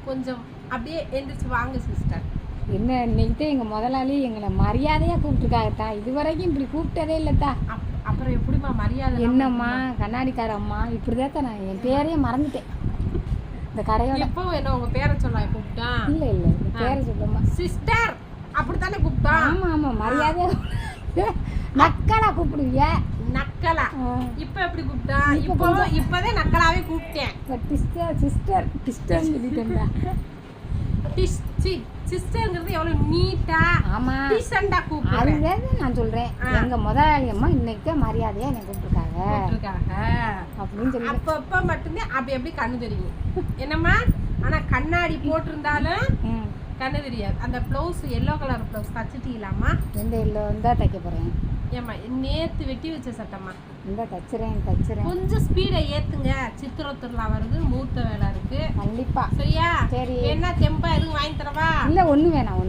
கொஞ்சம் அப்படியே எந்திரிச்சு வாங்க சிஸ்டர். என்ன இன்னைக்கு எங்கள் முதலாளி எங்களை மரியாதையாக கூப்பிட்டுருக்காங்கத்தா. இது வரைக்கும் இப்படி கூப்பிட்டதே இல்லைத்தா. அப்புறம் எப்படிம்மா மரியாதை? என்னம்மா கண்ணாடிக்கார அம்மா இப்படிதான் நான் என் பேரையே மறந்துட்டேன். இந்த கடையோட எப்போ என்ன உங்க பேரை சொல்ல கூப்பிட்டா? இல்லை இல்லை பேரை சொல்லம்மா சிஸ்டர் அப்படித்தானே கூப்பிட்டா? ஆமாம் ஆமாம் மரியாதையாக நக்கலா கூப்பிடுவிய. நக்கலா? இப்போ எப்படி கூப்பிட்டா? இப்போதே நக்கலாவே கூப்பிட்டேன். சிஸ்டர்னு சொல்லிட்டேன்டா. சிஸ்டர்ங்கிறது எவ்வளவு நீட்டா டீசெண்டா கூப்பிடுறேன். அதுதான் நான் சொல்றேன். எங்க முதலாளி அம்மா இன்னைக்கு மரியாதையா என்னை கூப்பிட்டுருக்காங்க அப்படின்னு சொல்லி அப்பப்ப மட்டும்தான் அப்படி கண்ணு தெரியும் என்னம்மா. ஆனா கண்ணாடி போட்டிருந்தாலும் கண்ணு தெரியாது. அந்த பிளவுஸ் எல்லோ கலர் பிளவுஸ் தச்சுட்டீங்களாம்மா? எந்த எல்லோ தான் தைக்க போறேன். ஏம்மா நேத்து வெட்டி வச்ச சட்டம்மா இந்த தச்சுறேன். கொஞ்சம் ஸ்பீடை ஏத்துங்க. சித்திரை திருவிழா வருது, மூர்த்த வேலை இருக்கு. கண்டிப்பா சரியா? சரி. என்ன தெம்பா எதுவும் வாங்கி தரவா? இல்ல ஒண்ணு வேணாம்.